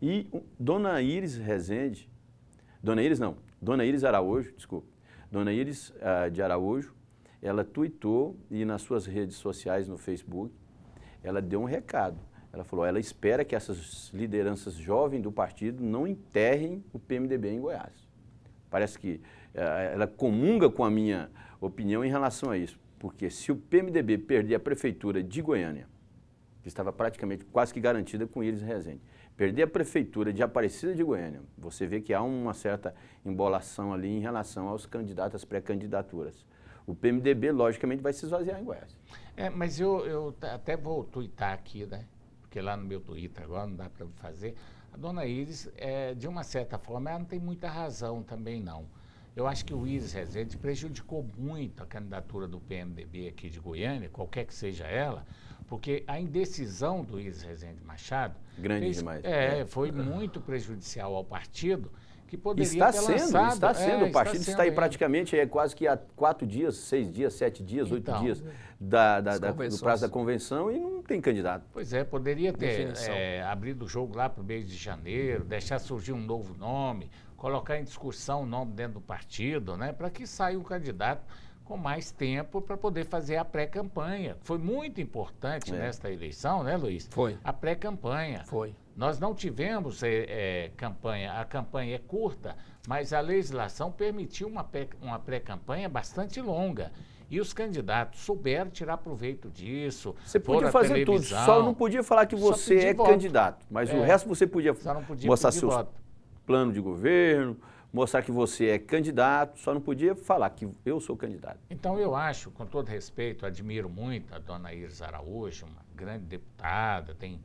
E Dona Iris Araújo, desculpa. Dona Iris de Araújo, ela tuitou e nas suas redes sociais, no Facebook, ela deu um recado. Ela falou, ela espera que essas lideranças jovens do partido não enterrem o PMDB em Goiás. Parece que ela comunga com a minha opinião em relação a isso, porque se o PMDB perder a Prefeitura de Goiânia, que estava praticamente quase que garantida com Iris Rezende, perder a Prefeitura de Aparecida de Goiânia, você vê que há uma certa embolação ali em relação aos candidatos, às pré-candidaturas. O PMDB, logicamente, vai se esvaziar em Goiás. Mas eu até vou tuitar aqui, né? Porque lá no meu Twitter agora não dá para fazer. A Dona Iris, de uma certa forma, ela não tem muita razão também, não. Eu acho que o Iris Rezende prejudicou muito a candidatura do PMDB aqui de Goiânia, qualquer que seja ela, porque a indecisão do Iris Rezende Machado... Grande demais. Foi muito prejudicial ao partido, que poderia Está ter sendo. O partido está aí praticamente quase que há 4 dias, 6 dias, 7 dias, 8 dias do prazo da convenção e não tem candidato. Pois é, poderia ter abrido o jogo lá para o mês de janeiro, deixar surgir um novo nome, colocar em discussão o nome dentro do partido, né, para que saia um candidato com mais tempo para poder fazer a pré-campanha. Foi muito importante nesta eleição, né, Luiz? Foi. A pré-campanha. Foi. Nós não tivemos campanha, a campanha é curta, mas a legislação permitiu uma pré-campanha bastante longa. E os candidatos souberam tirar proveito disso. Você podia fazer tudo, só não podia falar que você é candidato, mas o resto você podia mostrar seu plano de governo, mostrar que você é candidato, só não podia falar que eu sou candidato. Então eu acho, com todo respeito, admiro muito a Dona Iris Araújo, uma grande deputada, tem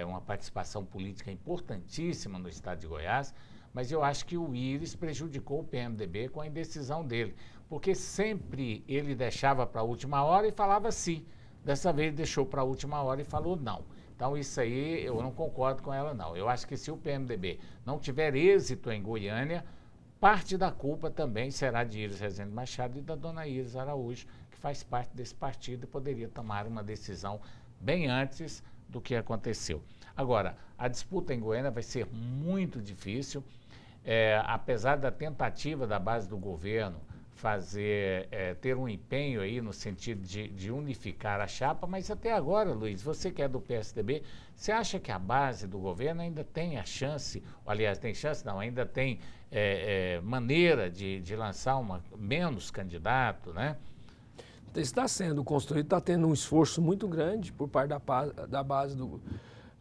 uma participação política importantíssima no estado de Goiás, mas eu acho que o Iris prejudicou o PMDB com a indecisão dele, porque sempre ele deixava para a última hora e falava sim. Dessa vez deixou para a última hora e falou não. Então isso aí eu não concordo com ela não. Eu acho que se o PMDB não tiver êxito em Goiânia, parte da culpa também será de Iris Rezende Machado e da Dona Iris Araújo, que faz parte desse partido e poderia tomar uma decisão bem antes do que aconteceu. Agora, a disputa em Goiânia vai ser muito difícil, apesar da tentativa da base do governo ter um empenho aí no sentido de unificar a chapa, mas até agora, Luiz, você que é do PSDB, você acha que a base do governo ainda tem a chance, aliás, tem chance não, ainda tem maneira de lançar menos candidato, né? Está sendo construído, está tendo um esforço muito grande por parte da base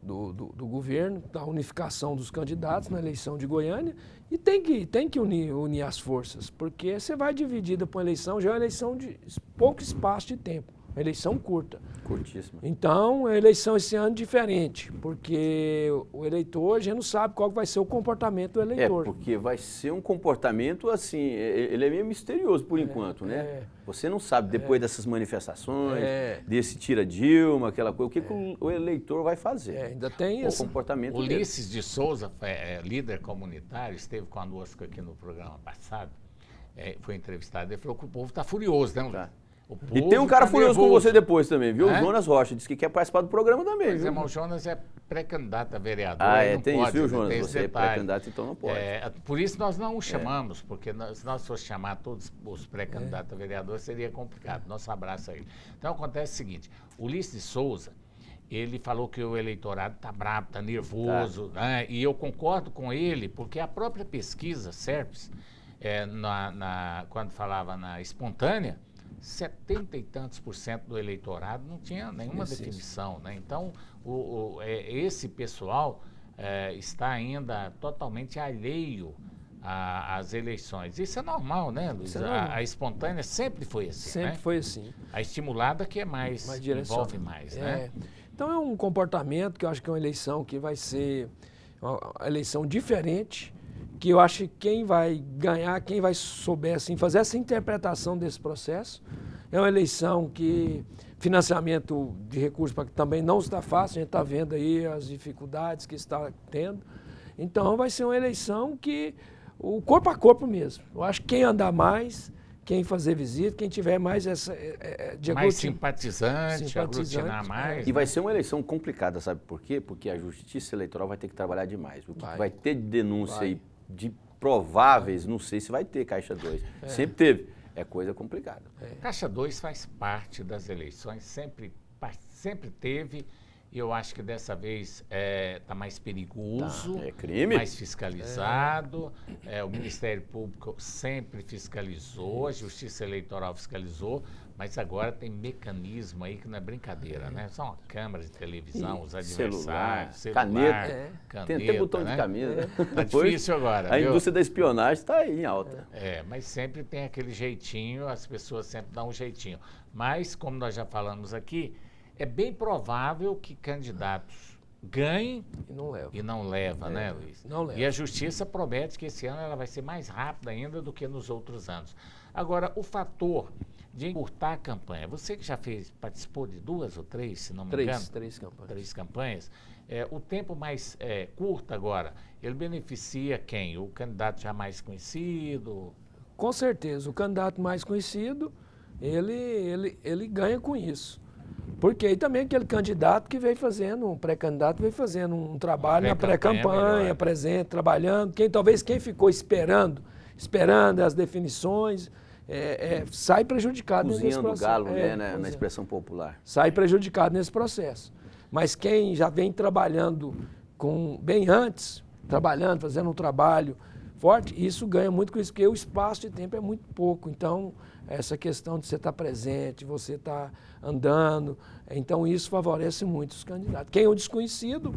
do governo, da unificação dos candidatos na eleição de Goiânia, e tem que unir as forças, porque você vai dividida para uma eleição, já é uma eleição de pouco espaço de tempo, uma eleição curta. Curtíssima. Então, a eleição esse ano é diferente, porque o eleitor, a gente não sabe qual vai ser o comportamento do eleitor. Porque vai ser um comportamento assim, ele é meio misterioso por enquanto, né? Você não sabe, depois dessas manifestações, desse tira Dilma, aquela coisa, o que o eleitor vai fazer. Ainda tem o comportamento dele. Ulisses de Souza, líder comunitário, esteve conosco aqui no programa passado, foi entrevistado, ele falou que o povo está furioso, né, Ulisses? E tem um cara furioso com você depois também, viu? É? O Jonas Rocha, disse que quer participar do programa também, Pois viu? é, mas o Jonas é pré-candidato a vereador. Ah, não tem pode, isso, viu, Jonas? tem Você é pré-candidato, então não pode. Por isso nós não o chamamos, porque se nós fosse chamar todos os pré-candidatos a vereador, seria complicado. Nosso abraço a ele. Então acontece o seguinte, Ulisses de Souza, ele falou que o eleitorado está bravo, está nervoso, né? E eu concordo com ele, porque a própria pesquisa, SERPES, quando falava na espontânea, 70 e tantos % do eleitorado não tinha nenhuma definição, né? Então, esse pessoal está ainda totalmente alheio às eleições. Isso é normal, né, Luiz? A espontânea sempre foi assim, Sempre foi assim. A estimulada que é mais envolve mais, né? Então, é um comportamento que eu acho que é uma eleição que vai ser uma eleição diferente, que eu acho que quem vai ganhar, quem vai souber assim, fazer essa interpretação desse processo, é uma eleição que financiamento de recursos também não está fácil, a gente está vendo aí as dificuldades que está tendo. Então vai ser uma eleição que o corpo a corpo mesmo. Eu acho que quem andar mais, quem fazer visita, quem tiver mais essa... mais simpatizante, aglutinar mais. E vai ser uma eleição complicada, sabe por quê? Porque a Justiça Eleitoral vai ter que trabalhar demais. O que vai ter de denúncia aí de prováveis, não sei se vai ter Caixa 2. Sempre teve. É coisa complicada. Caixa 2 faz parte das eleições, sempre teve. Eu acho que dessa vez está mais perigoso, é crime, mais fiscalizado. O Ministério Público sempre fiscalizou, a Justiça Eleitoral fiscalizou, mas agora tem mecanismo aí que não é brincadeira, né? São câmeras de televisão, os adversários, celular, caneta, tem até botão, né, de camisa. Tá difícil agora. A indústria da espionagem está aí em alta. Mas sempre tem aquele jeitinho, as pessoas sempre dão um jeitinho. Mas, como nós já falamos aqui, é bem provável que candidatos ganhem e não leva, né, Luiz? Não leva. E a Justiça promete que esse ano ela vai ser mais rápida ainda do que nos outros anos. Agora, o fator de encurtar a campanha, você que já participou de 2 ou 3, se não me engano? 3 campanhas. 3 campanhas. O tempo mais curto agora, ele beneficia quem? O candidato já mais conhecido? Com certeza, o candidato mais conhecido, ele ganha com isso. Porque aí também aquele candidato que veio fazendo, um pré-candidato veio fazendo um trabalho na pré-campanha, presente, trabalhando. Talvez quem ficou esperando as definições, sai prejudicado nesse processo. Cozinhando galo, né, na expressão popular. Sai prejudicado nesse processo. Mas quem já vem trabalhando bem antes, fazendo um trabalho forte, isso ganha muito com isso, porque o espaço de tempo é muito pouco. Então, essa questão de você estar presente, você estar andando, então isso favorece muito os candidatos. Quem é o desconhecido,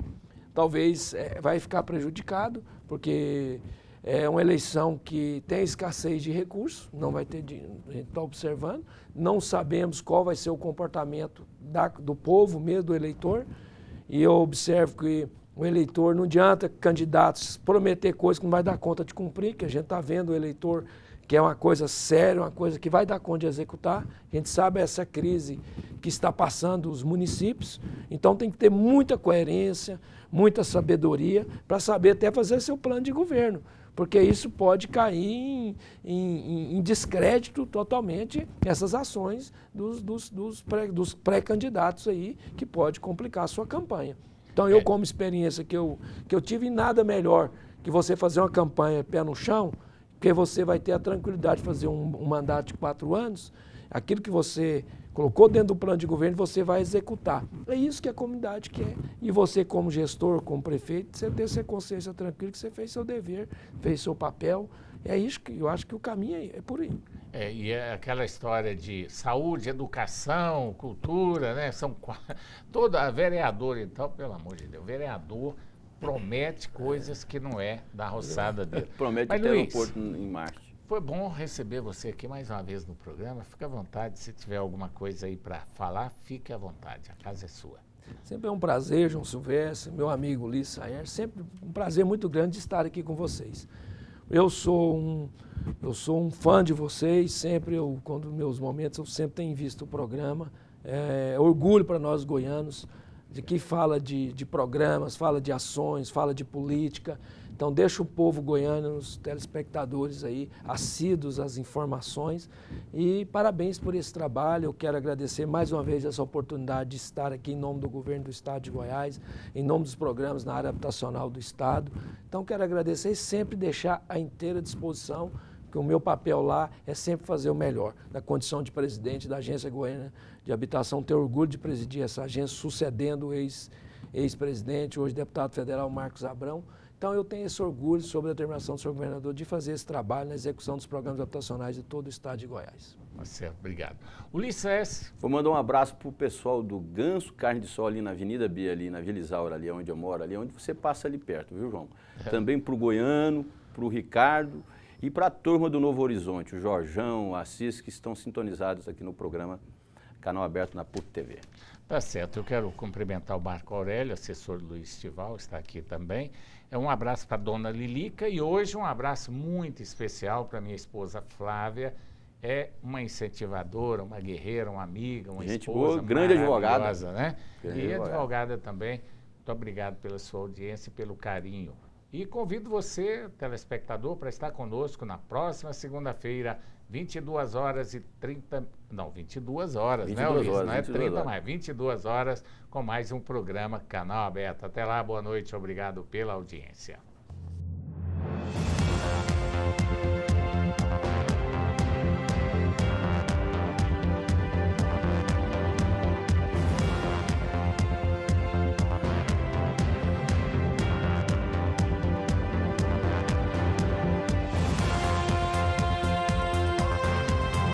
talvez vai ficar prejudicado, porque é uma eleição que tem escassez de recursos, não vai ter, a gente está observando, não sabemos qual vai ser o comportamento do povo mesmo, do eleitor, e eu observo que o eleitor não adianta candidatos prometer coisas que não vai dar conta de cumprir, que a gente está vendo o eleitor que é uma coisa séria, uma coisa que vai dar conta de executar. A gente sabe essa crise que está passando os municípios, então tem que ter muita coerência, muita sabedoria para saber até fazer seu plano de governo, porque isso pode cair em descrédito totalmente essas ações dos pré-candidatos aí, que pode complicar a sua campanha. Então eu, como experiência que eu tive, nada melhor que você fazer uma campanha pé no chão, porque você vai ter a tranquilidade de fazer um mandato de 4 anos, aquilo que você colocou dentro do plano de governo, você vai executar. É isso que a comunidade quer. E você, como gestor, como prefeito, você ter essa consciência tranquila que você fez seu dever, fez seu papel. É isso que eu acho que o caminho é por aí. E é aquela história de saúde, educação, cultura, né? Toda vereador, então, pelo amor de Deus, vereador promete coisas que não é da roçada dele. Promete Mas, até Luiz, aeroporto em Marte. foi bom receber você aqui mais uma vez no programa. Fica à vontade, se tiver alguma coisa aí para falar, fique à vontade, a casa é sua. Sempre é um prazer, João Silvestre, meu amigo Ulisses Sayer, sempre um prazer muito grande de estar aqui com vocês. Eu sou um fã de vocês, sempre, quando meus momentos, eu sempre tenho visto o programa. É orgulho para nós goianos, de que fala de programas, fala de ações, fala de política. Então deixa o povo goiano, os telespectadores aí, assíduos às informações. E parabéns por esse trabalho. Eu quero agradecer mais uma vez essa oportunidade de estar aqui em nome do governo do Estado de Goiás, em nome dos programas na área habitacional do Estado. Então quero agradecer e sempre deixar à inteira disposição, que o meu papel lá é sempre fazer o melhor. Na condição de presidente da Agência Goiana de Habitação, tenho orgulho de presidir essa agência, sucedendo o ex-presidente, hoje deputado federal Marcos Abrão. Então eu tenho esse orgulho sobre a determinação do senhor governador de fazer esse trabalho na execução dos programas habitacionais de todo o estado de Goiás. Certo, obrigado. Ulisses. Vou mandar um abraço para o pessoal do Ganso Carne de Sol ali na Avenida B, ali na Vila Isaura, ali onde eu moro, ali onde você passa ali perto, viu, João? Também para o Goiano, para o Ricardo e para a turma do Novo Horizonte, o Jorjão, o Assis, que estão sintonizados aqui no programa Canal Aberto na PUC TV. Tá certo, eu quero cumprimentar o Marco Aurélio, assessor do Luiz Estival, está aqui também. Um abraço para a dona Lilica e hoje um abraço muito especial para minha esposa Flávia. É uma incentivadora, uma guerreira, uma amiga, uma gente esposa boa, grande advogada, né? Grande E advogada também. Muito obrigado pela sua audiência e pelo carinho. E convido você, telespectador, para estar conosco na próxima segunda-feira, 22 horas, né, Luiz? Não é 30 mais, 22 horas, com mais um programa Canal Aberto. Até lá, boa noite, obrigado pela audiência.